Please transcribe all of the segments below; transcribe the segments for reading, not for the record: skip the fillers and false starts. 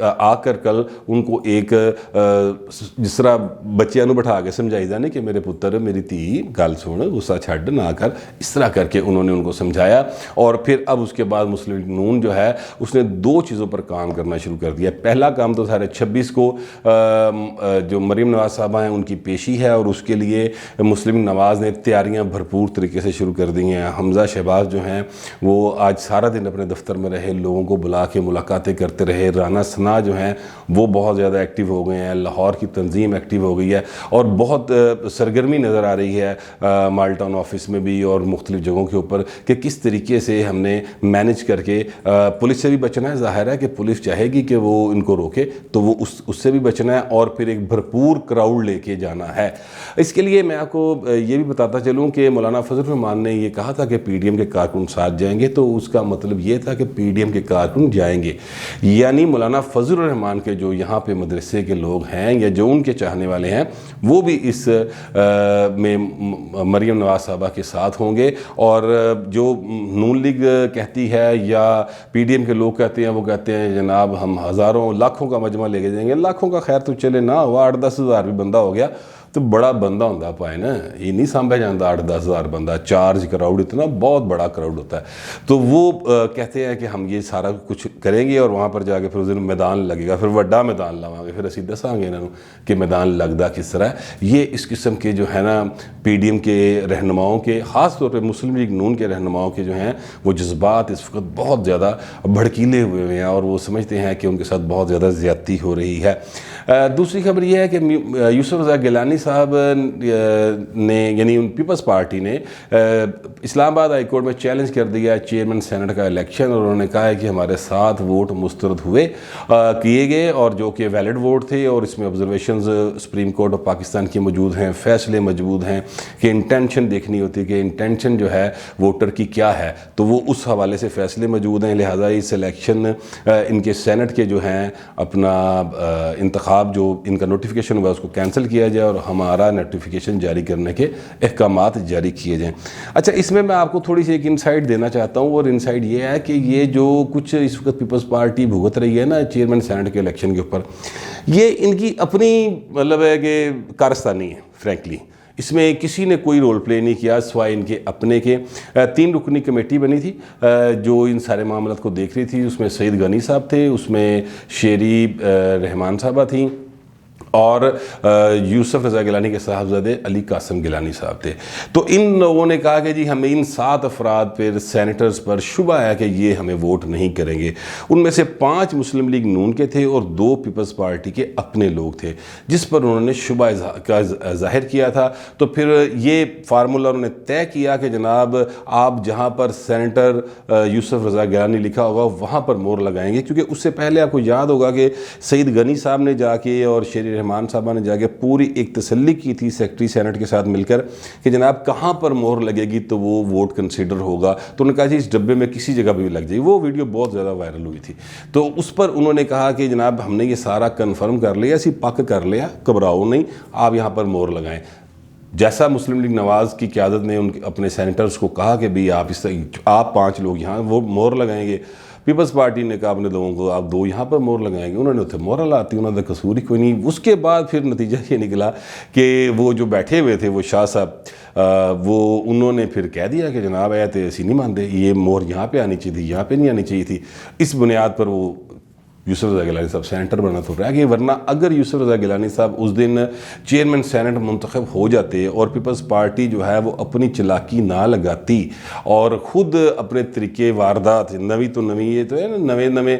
آ کر کل ان کو ایک جس طرح بچیاں نو بٹھا کے سمجھائی جانے کہ میرے پتر میری تھی گل سن غصہ چھڈ نہ کر، اس طرح کر کے انہوں نے ان کو سمجھایا. اور پھر اب اس کے بعد مسلم لیگ نون جو ہے اس نے 2 چیزوں پر کام کرنا شروع کر دیا. پہلا کام تو سارے 26 کو جو مریم نواز صاحبہ ہیں ان کی پیشی ہے، اور اس کے لیے مسلم نواز نے تیاریاں بھرپور طریقے سے شروع کر دی ہیں. حمزہ شہباز جو ہیں وہ آج سارا دن اپنے دفتر میں رہے، لوگوں کو بلا کے ملاقاتیں کرتے رہے. رانا ثنا جو ہیں وہ بہت زیادہ ایکٹیو ہو گئے ہیں، لاہور کی تنظیم ایکٹیو ہو گئی ہے، اور بہت سرگرمی نظر آ رہی ہے مال ٹاؤن آفس میں بھی اور مختلف جگہوں کے اوپر کہ کس طریقے سے ہم نے مینج کر کے پولیس سے بھی بچنا ہے. ظاہر ہے کہ پولیس چاہے گی کہ وہ ان کو روکے تو وہ اس سے بھی بچنا ہے، اور پھر ایک بھرپور کراؤڈ لے کے جانا ہے. اس کے لیے میں آپ کو یہ بھی بتاتا چلوں کہ مولانا فضل الرحمان نے یہ کہا تھا کہ پی ڈی ایم کے کارکن ساتھ جائیں گے، تو اس کا مطلب یہ تھا کہ پی ڈی ایم کے کارکن جائیں گے، یعنی مولانا فضل الرحمان کے جو یہاں پہ مدرسے کے لوگ ہیں یا جو ان کے چاہنے والے ہیں وہ بھی اس میں مریم نواز صاحبہ کے ساتھ ہوں گے. اور جو نون لیگ کہتی ہے یا پی ڈی ایم کے لوگ کہتے ہیں، وہ کہتے ہیں جناب ہم ہزاروں لاکھوں کا مجمع لے کے جائیں گے. لاکھوں کا خیر تو چلے نہ ہوا، 8-10 ہزار بھی بندہ ہو گیا تو بڑا بندہ ہوتا پائے نا، یہ نہیں سانبھا جاتا 8-10 ہزار بندہ. چارج کراؤڈ اتنا بہت بڑا کراؤڈ ہوتا ہے. تو وہ کہتے ہیں کہ ہم یہ سارا کچھ کریں گے، اور وہاں پر جا کے پھر اس دن میدان لگے گا، پھر وڈا میدان لواں گے، پھر اسی دساں گے انہوں کہ میدان لگتا کس طرح ہے. یہ اس قسم کے جو ہے نا پی ڈی ایم کے رہنماؤں کے، خاص طور پہ مسلم لیگ نون کے رہنماؤں کے جو ہیں وہ جذبات اس وقت بہت زیادہ بھڑکیلے ہوئے ہیں، اور وہ سمجھتے ہیں کہ ان کے ساتھ بہت زیادہ زیادتی ہو رہی ہے. دوسری خبر یہ ہے کہ یوسف رضا گیلانی صاحب نے یعنی پیپلز پارٹی نے اسلام آباد ہائی کورٹ میں چیلنج کر دیا چیئرمین سینٹ کا الیکشن، اور انہوں نے کہا ہے کہ ہمارے 7 ووٹ مسترد کیے گئے اور جو کہ ویلڈ ووٹ تھے، اور اس میں observations supreme court of Pakistan کی موجود ہیں، فیصلے موجود ہیں کہ انٹینشن دیکھنی ہوتی ہے کہ انٹینشن جو ہے ووٹر کی کیا ہے، تو وہ اس حوالے سے فیصلے موجود ہیں. لہٰذا اس الیکشن ان کے سینٹ کے جو ہیں اپنا انتخاب جو ان کا نوٹیفیکیشن ہوا اس کو کینسل کیا جائے اور ہمارا نوٹیفیکیشن جاری کرنے کے احکامات جاری کیے جائیں. اچھا، اس میں آپ کو تھوڑی سی ایک انسائٹ دینا چاہتا ہوں، اور انسائٹ یہ ہے کہ یہ جو کچھ اس وقت پیپلز پارٹی بھگت رہی ہے نا چیئرمین سینٹ کے الیکشن کے اوپر، یہ ان کی اپنی مطلب ہے کہ کارستانی ہے. فرینکلی اس میں کسی نے کوئی رول پلے نہیں کیا سوائے ان کے اپنے کے. 3 رکنی کمیٹی بنی تھی جو ان سارے معاملات کو دیکھ رہی تھی. اس میں سعید غنی صاحب تھے، اس میں شیری رحمان صاحبہ تھیں، اور یوسف رضا گیلانی کے صاحبزادے علی قاسم گیلانی صاحب تھے. تو ان لوگوں نے کہا کہ جی ہمیں ان 7 افراد پر سینیٹرز پر شبہ ہے کہ یہ ہمیں ووٹ نہیں کریں گے. ان میں سے 5 مسلم لیگ نون کے تھے اور 2 پیپلز پارٹی کے اپنے لوگ تھے، جس پر انہوں نے شبہ کا ظاہر کیا تھا. تو پھر یہ فارمولہ انہوں نے طے کیا کہ جناب آپ جہاں پر سینیٹر یوسف رضا گیلانی لکھا ہوگا وہاں پر مور لگائیں گے، کیونکہ اس سے پہلے آپ کو یاد ہوگا کہ سعید غنی صاحب نے جا کے اور شیری رحمان صاحبہ نے جا کے پوری ایک تسلی کی تھی سیکرٹری سینٹ کے ساتھ مل کر کہ جناب کہاں پر مہر لگے گی تو وہ ووٹ کنسیڈر ہوگا. تو انہوں نے کہا جی اس ڈبے میں کسی جگہ بھی لگ جائے. وہ ویڈیو بہت زیادہ وائرل ہوئی تھی. تو اس پر انہوں نے کہا کہ جناب ہم نے یہ سارا کنفرم کر لیا، اسی پک کر لیا، گھبراؤ نہیں، آپ یہاں پر مہر لگائیں. جیسا مسلم لیگ نواز کی قیادت نے اپنے سینیٹرز کو کہا کہ بھی آپ 5 لوگ یہاں وہ مہر لگائیں گے، پیپلز پارٹی نے کہا اپنے لوگوں کو آپ 2 یہاں پر مہر لگائیں گے. انہوں نے اتنے مہر لاتی، انہوں نے قصور ہی کوئی نہیں. اس کے بعد پھر نتیجہ یہ نکلا کہ وہ جو بیٹھے ہوئے تھے وہ شاہ صاحب وہ انہوں نے پھر کہہ دیا کہ جناب ایسے اسی نہیں مانتے، یہ مہر یہاں پہ آنی چاہیے تھی، یہاں پہ نہیں آنی چاہیے تھی. اس بنیاد پر وہ یوسف رضا گیلانی صاحب سینیٹر بنا تو رہ گئے. ورنہ اگر یوسف رضا گیلانی صاحب اس دن چیئرمین سینٹ منتخب ہو جاتے اور پیپلز پارٹی جو ہے وہ اپنی چلاکی نہ لگاتی اور خود اپنے طریقے واردات، نویں تو نویں، یہ تو ہے نا نویں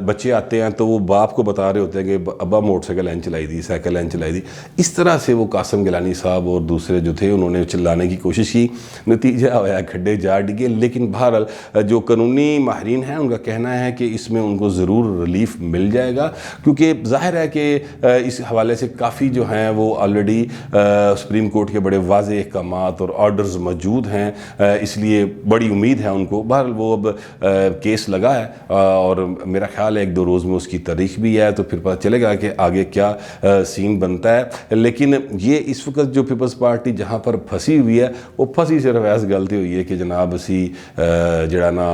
بچے آتے ہیں تو وہ باپ کو بتا رہے ہوتے ہیں کہ ابا موٹر سائیکل لائن چلائی دی، سائیکل لائن چلائی دی. اس طرح سے وہ قاسم گیلانی صاحب اور دوسرے جو تھے انہوں نے چلانے کی کوشش کی. نتیجہ ہوا کھڈے جا ڈگے. لیکن بہرحال جو قانونی ماہرین ہیں ان کا کہنا ہے کہ اس میں ان کو ضرور ریلیف مل جائے گا، کیونکہ ظاہر ہے کہ اس حوالے سے کافی جو ہیں وہ آلریڈی سپریم کورٹ کے بڑے واضح احکامات اور آرڈرز موجود ہیں، اس لیے بڑی امید ہے ان کو. بہرحال وہ اب کیس لگا ہے اور میرا خیال ہے 1-2 روز میں اس کی تاریخ بھی ہے تو پھر پتہ چلے گا کہ آگے کیا سین بنتا ہے. لیکن یہ اس وقت جو پیپلز پارٹی جہاں پر پھنسی ہوئی ہے وہ پھنسی صرف ایس غلطی ہوئی ہے کہ جناب اسی جڑا نا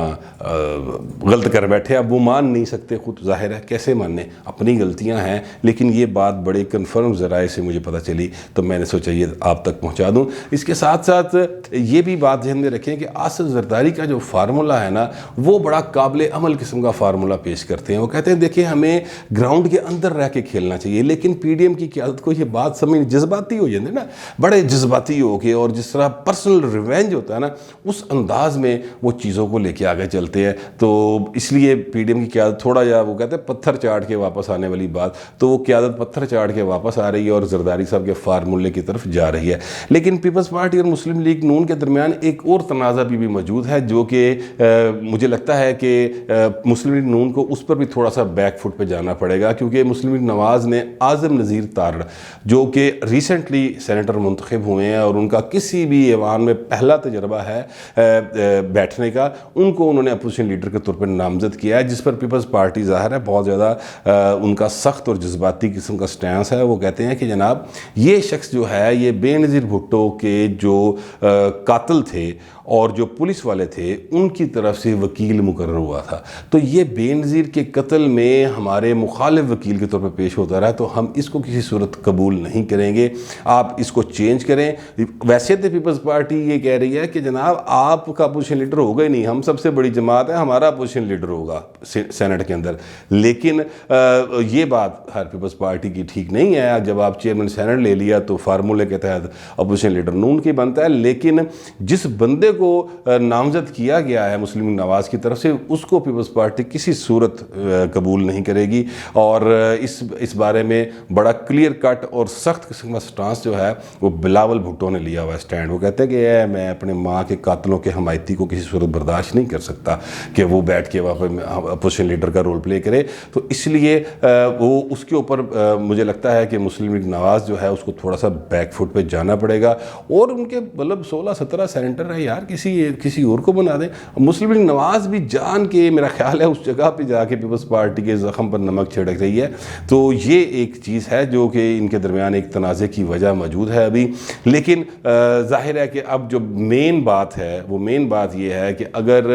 غلط کر بیٹھے، اب وہ مان نہیں سکتے خود ظاہر ہے کیسے مانیں، اپنی غلطیاں ہیں، لیکن یہ بات بڑے کنفرم ذرائع سے مجھے پتہ چلی تو میں نے سوچا یہ آپ تک پہنچا دوں۔ اس کے ساتھ ساتھ یہ بھی بات ذہن میں رکھیں کہ آصف زرداری کا جو فارمولہ ہے نا وہ بڑا قابل عمل قسم کا فارمولہ پیش کرتے ہیں۔ وہ کہتے ہیں دیکھیں ہمیں گراؤنڈ کے اندر رہ کے کھیلنا چاہیے، لیکن پی ڈی ایم کی قیادت کو یہ بات سمجھ جذباتی ہو جاتے ہیں نا، بڑے جذباتی ہو کے اور جس طرح پرسنل ریونج ہوتا ہے نا اس انداز میں وہ چیزوں کو لے کے آگے چلتے ہیں۔ تو اس لیے پی ڈی ایم کی قیادت تھوڑا جا وہ کہتے ہیں پتھر چاٹ کے واپس آنے والی بات، تو وہ قیادت پتھر چاٹ کے واپس آ رہی ہے اور زرداری صاحب کے فارمولے کی طرف جا رہی ہے۔ لیکن پیپلز پارٹی اور مسلم لیگ نون کے درمیان ایک اور تنازع بھی موجود ہے جو کہ مجھے لگتا ہے کہ مسلم لیگ نون کو اس پر بھی تھوڑا سا بیک فٹ پہ جانا پڑے گا، کیونکہ مسلم لیگ نواز نے اعظم نذیر تارڑ جو کہ ریسنٹلی سینیٹر منتخب ہوئے ہیں اور ان کا کسی بھی ایوان میں پہلا تجربہ ہے بیٹھنے کا، ان کو انہوں نے اپوزیشن لیڈر کے طور پر نامزد کیا ہے، جس پر پیپلز پارٹی ظاہر ہے بہت زیادہ ان کا سخت اور جذباتی قسم کا سٹینس ہے۔ وہ کہتے ہیں کہ جناب یہ شخص جو ہے یہ بے نظیر بھٹو کے جو قاتل تھے اور جو پولیس والے تھے ان کی طرف سے وکیل مقرر ہوا تھا، تو یہ بے نظیر کے قتل میں ہمارے مخالف وکیل کے طور پر پیش ہوتا رہا، تو ہم اس کو کسی صورت قبول نہیں کریں گے، آپ اس کو چینج کریں۔ ویسے تو پیپلز پارٹی یہ کہہ رہی ہے کہ جناب آپ کا اپوزیشن لیڈر ہوگا ہی نہیں، ہم سب سے بڑی جماعت ہے، ہمارا اپوزیشن لیڈر ہوگا سینٹ کے اندر، لیکن یہ بات ہر پیپلز پارٹی کی ٹھیک نہیں ہے۔ جب آپ چیئرمین سینٹ لے لیا تو فارمولے کے تحت اپوزیشن لیڈر نون کی بنتا ہے، لیکن جس بندے کو نامزد کیا گیا ہے مسلم نواز کی طرف سے اس کو پیپلز پارٹی کسی صورت قبول نہیں کرے گی، اور اس بارے میں بڑا کلیئر کٹ اور سخت قسم کا سٹانس جو ہے وہ بلاول بھٹو نے لیا ہوا ہے اسٹینڈ۔ وہ کہتے ہیں کہ میں اپنے ماں کے قاتلوں کے حمایتی کو کسی صورت برداشت نہیں کر سکتا کہ وہ بیٹھ کے وہاں پہ اپوزیشن لیڈر کا رول پلے کرے، تو اس لیے وہ اس کے اوپر مجھے لگتا ہے کہ مسلم لیگ نواز جو ہے اس کو تھوڑا سا بیک فٹ پہ جانا پڑے گا، اور ان کے مطلب 16-17 سینیٹر ہے یار، کسی اور کو بنا دیں۔ مسلم لیگ نواز بھی جان کے میرا خیال ہے اس جگہ پہ جا کے پیپلز پارٹی کے زخم پر نمک چھڑک رہی ہے، تو یہ ایک چیز ہے جو کہ ان کے درمیان ایک تنازع کی وجہ موجود ہے ابھی۔ لیکن ظاہر ہے کہ اب جو مین بات ہے وہ مین بات یہ ہے کہ اگر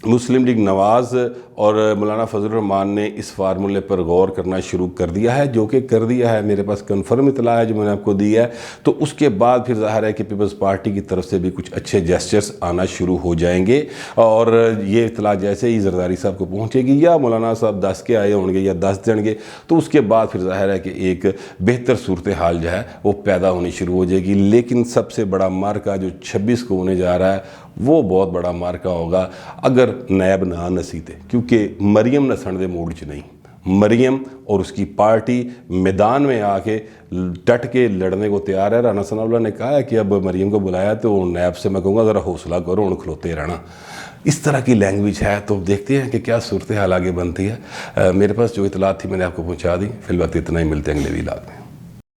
مسلم لیگ نواز اور مولانا فضل الرحمان نے اس فارمولے پر غور کرنا شروع کر دیا ہے، جو کہ کر دیا ہے، میرے پاس کنفرم اطلاع ہے جو میں نے آپ کو دی ہے، تو اس کے بعد پھر ظاہر ہے کہ پیپلز پارٹی کی طرف سے بھی کچھ اچھے جیسچرز آنا شروع ہو جائیں گے، اور یہ اطلاع جیسے ہی زرداری صاحب کو پہنچے گی یا مولانا صاحب 10 کے آئے ہوں گے یا 10 دیں گے، تو اس کے بعد پھر ظاہر ہے کہ ایک بہتر صورتحال جو ہے وہ پیدا ہونی شروع ہو جائے گی۔ لیکن سب سے بڑا مارکا جو 26 کو ہونے جا رہا ہے وہ بہت بڑا مارکا ہوگا اگر نیب نہ نسیتے، کیونکہ مریم نسن دے موڈ چ نہیں، مریم اور اس کی پارٹی میدان میں آ کے ڈٹ کے لڑنے کو تیار ہے۔ رانا ثناء اللہ نے کہا ہے کہ اب مریم کو بلایا تو نیب سے میں کہوں گا ذرا حوصلہ کرو، ان کھلوتے رہنا، اس طرح کی لینگویج ہے، تو دیکھتے ہیں کہ کیا صورتحال آگے بنتی ہے۔ میرے پاس جو اطلاعات تھی میں نے آپ کو پہنچا دی، فی الوقت اتنا ہی، ملتے ہیں اگلے ویلاگ میں۔